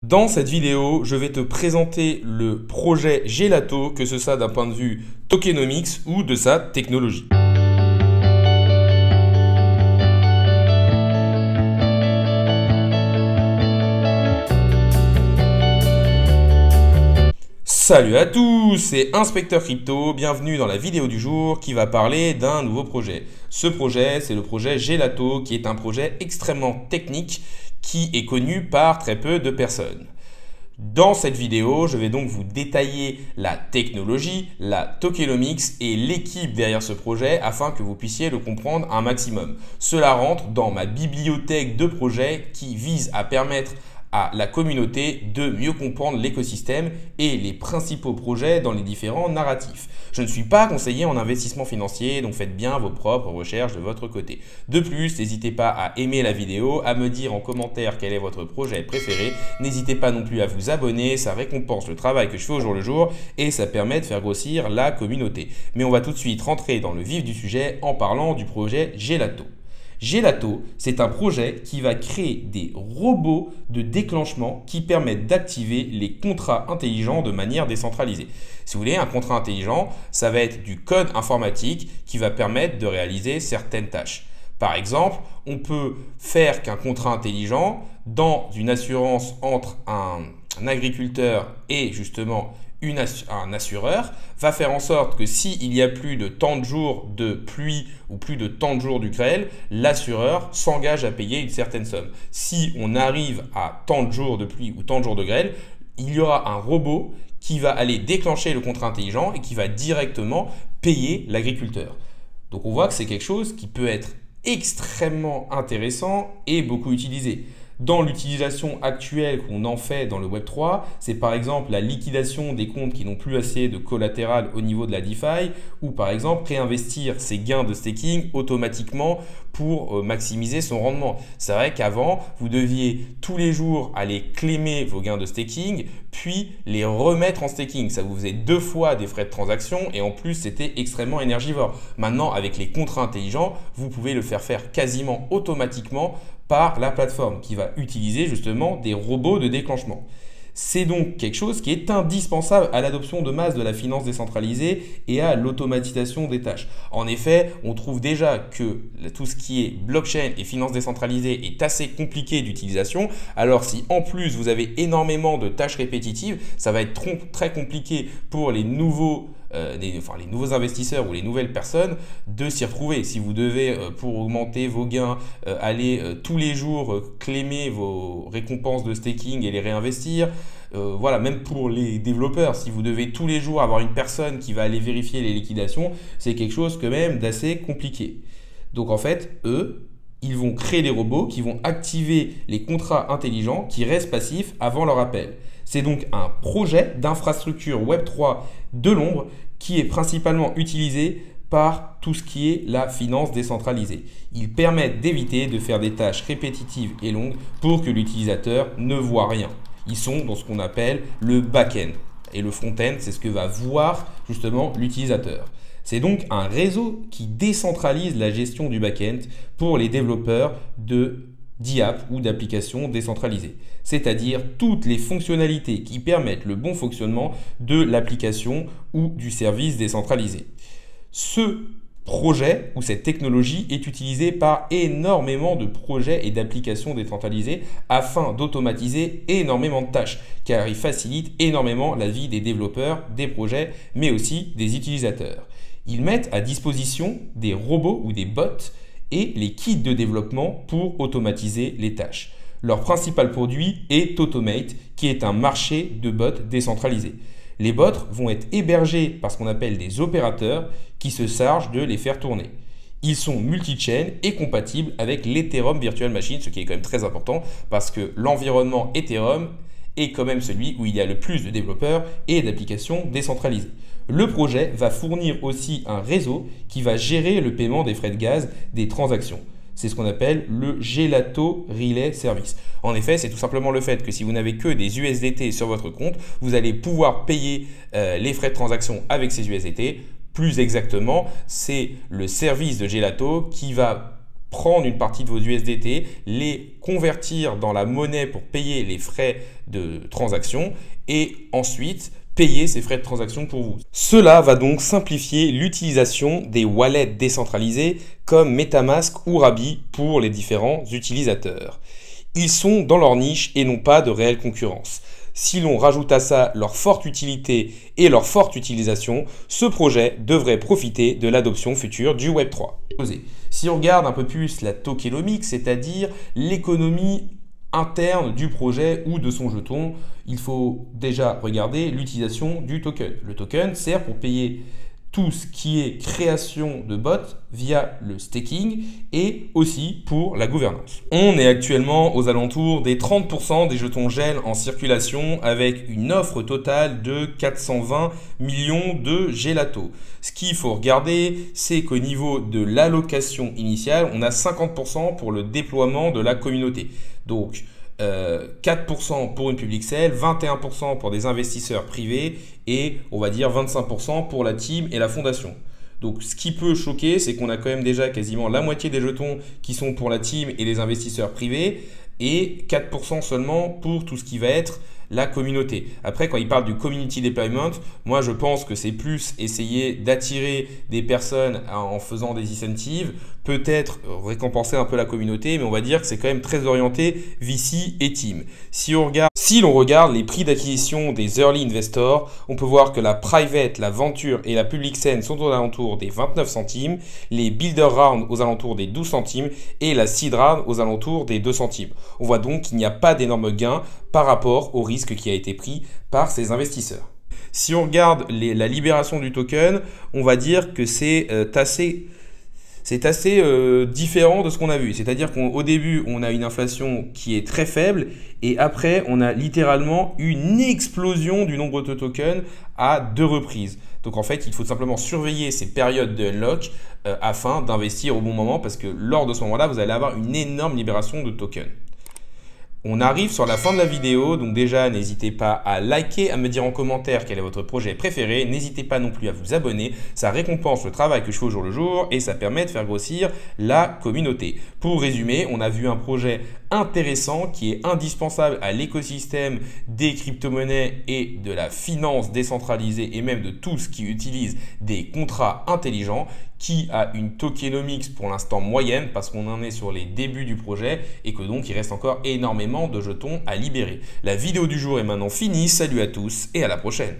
Dans cette vidéo, je vais te présenter le projet Gelato, que ce soit d'un point de vue tokenomics ou de sa technologie. Salut à tous, c'est Inspecteur Crypto, bienvenue dans la vidéo du jour qui va parler d'un nouveau projet. Ce projet, c'est le projet Gelato, qui est un projet extrêmement technique qui est connu par très peu de personnes. Dans cette vidéo, je vais donc vous détailler la technologie, la tokenomics et l'équipe derrière ce projet afin que vous puissiez le comprendre un maximum. Cela rentre dans ma bibliothèque de projets qui vise à permettre à la communauté de mieux comprendre l'écosystème et les principaux projets dans les différents narratifs. Je ne suis pas conseiller en investissement financier, donc faites bien vos propres recherches de votre côté. De plus, n'hésitez pas à aimer la vidéo, à me dire en commentaire quel est votre projet préféré. N'hésitez pas non plus à vous abonner, ça récompense le travail que je fais au jour le jour et ça permet de faire grossir la communauté. Mais on va tout de suite rentrer dans le vif du sujet en parlant du projet Gelato. Gelato, c'est un projet qui va créer des robots de déclenchement qui permettent d'activer les contrats intelligents de manière décentralisée. Si vous voulez, un contrat intelligent, ça va être du code informatique qui va permettre de réaliser certaines tâches. Par exemple, on peut faire qu'un contrat intelligent, dans une assurance entre un agriculteur et justement un assureur, va faire en sorte que s'il y a plus de tant de jours de pluie ou plus de tant de jours du grêle, l'assureur s'engage à payer une certaine somme. Si on arrive à tant de jours de pluie ou tant de jours de grêle, il y aura un robot qui va aller déclencher le contrat intelligent et qui va directement payer l'agriculteur. Donc on voit que c'est quelque chose qui peut être extrêmement intéressant et beaucoup utilisé. Dans l'utilisation actuelle qu'on en fait dans le Web3, c'est par exemple la liquidation des comptes qui n'ont plus assez de collatéral au niveau de la DeFi ou par exemple réinvestir ses gains de staking automatiquement pour maximiser son rendement. C'est vrai qu'avant, vous deviez tous les jours aller claimer vos gains de staking puis les remettre en staking. Ça vous faisait 2 fois des frais de transaction et en plus, c'était extrêmement énergivore. Maintenant, avec les contrats intelligents, vous pouvez le faire quasiment automatiquement par la plateforme qui va utiliser justement des robots de déclenchement. C'est donc quelque chose qui est indispensable à l'adoption de masse de la finance décentralisée et à l'automatisation des tâches. En effet, on trouve déjà que tout ce qui est blockchain et finance décentralisée est assez compliqué d'utilisation. Alors si en plus vous avez énormément de tâches répétitives, ça va être très compliqué pour les nouveaux investisseurs ou les nouvelles personnes de s'y retrouver. Si vous devez, pour augmenter vos gains, aller tous les jours claimer vos récompenses de staking et les réinvestir, voilà, même pour les développeurs, si vous devez tous les jours avoir une personne qui va aller vérifier les liquidations, c'est quelque chose quand même d'assez compliqué. Donc en fait, eux, ils vont créer des robots qui vont activer les contrats intelligents qui restent passifs avant leur appel. C'est donc un projet d'infrastructure Web3 de l'ombre qui est principalement utilisé par tout ce qui est la finance décentralisée. Ils permettent d'éviter de faire des tâches répétitives et longues pour que l'utilisateur ne voit rien. Ils sont dans ce qu'on appelle le back-end. Et le front-end, c'est ce que va voir justement l'utilisateur. C'est donc un réseau qui décentralise la gestion du back-end pour les développeurs d'IAP ou d'applications décentralisées, c'est-à-dire toutes les fonctionnalités qui permettent le bon fonctionnement de l'application ou du service décentralisé. Ce projet ou cette technologie est utilisée par énormément de projets et d'applications décentralisées afin d'automatiser énormément de tâches, car il facilite énormément la vie des développeurs, des projets, mais aussi des utilisateurs. Ils mettent à disposition des robots ou des bots et les kits de développement pour automatiser les tâches. Leur principal produit est Automate, qui est un marché de bots décentralisés. Les bots vont être hébergés par ce qu'on appelle des opérateurs qui se chargent de les faire tourner. Ils sont multi-chain et compatibles avec l'Ethereum Virtual Machine, ce qui est quand même très important parce que l'environnement Ethereum est quand même celui où il y a le plus de développeurs et d'applications décentralisées. Le projet va fournir aussi un réseau qui va gérer le paiement des frais de gaz des transactions. C'est ce qu'on appelle le Gelato Relay Service. En effet, c'est tout simplement le fait que si vous n'avez que des USDT sur votre compte, vous allez pouvoir payer les frais de transaction avec ces USDT. Plus exactement, c'est le service de Gelato qui va prendre une partie de vos USDT, les convertir dans la monnaie pour payer les frais de transaction et ensuite payer ces frais de transaction pour vous. Cela va donc simplifier l'utilisation des wallets décentralisés comme MetaMask ou Rabby pour les différents utilisateurs. Ils sont dans leur niche et n'ont pas de réelle concurrence. Si l'on rajoute à ça leur forte utilité et leur forte utilisation, ce projet devrait profiter de l'adoption future du Web3. Si on regarde un peu plus la tokenomics, c'est-à-dire l'économie interne du projet ou de son jeton, il faut déjà regarder l'utilisation du token. Le token sert pour payer tout ce qui est création de bots via le staking et aussi pour la gouvernance. On est actuellement aux alentours des 30% des jetons GEL en circulation avec une offre totale de 420 millions de gelato. Ce qu'il faut regarder, c'est qu'au niveau de l'allocation initiale, on a 50% pour le déploiement de la communauté. Donc, 4% pour une public sale, 21% pour des investisseurs privés et on va dire 25% pour la team et la fondation. Donc ce qui peut choquer, c'est qu'on a quand même déjà quasiment la moitié des jetons qui sont pour la team et les investisseurs privés et 4% seulement pour tout ce qui va être la communauté. Après, quand il parle du community deployment, moi je pense que c'est plus essayer d'attirer des personnes en faisant des incentives, peut-être récompenser un peu la communauté, mais on va dire que c'est quand même très orienté VC et team. Si l'on regarde les prix d'acquisition des early investors, on peut voir que la private, la venture et la public sale sont aux alentours des 29 centimes, les builder round aux alentours des 12 centimes et la seed round aux alentours des 2 centimes. On voit donc qu'il n'y a pas d'énormes gains par rapport au risque qui a été pris par ces investisseurs. Si on regarde la libération du token, on va dire que c'est assez différent de ce qu'on a vu. C'est-à-dire qu'au début, on a une inflation qui est très faible et après, on a littéralement une explosion du nombre de tokens à 2 reprises. Donc en fait, il faut simplement surveiller ces périodes de unlock afin d'investir au bon moment parce que lors de ce moment-là, vous allez avoir une énorme libération de tokens. On arrive sur la fin de la vidéo, donc déjà n'hésitez pas à liker, à me dire en commentaire quel est votre projet préféré, n'hésitez pas non plus à vous abonner, ça récompense le travail que je fais au jour le jour et ça permet de faire grossir la communauté. Pour résumer, on a vu un projet intéressant qui est indispensable à l'écosystème des crypto-monnaies et de la finance décentralisée et même de tout ce qui utilise des contrats intelligents, qui a une tokenomics pour l'instant moyenne parce qu'on en est sur les débuts du projet et que donc il reste encore énormément de jetons à libérer. La vidéo du jour est maintenant finie, salut à tous et à la prochaine.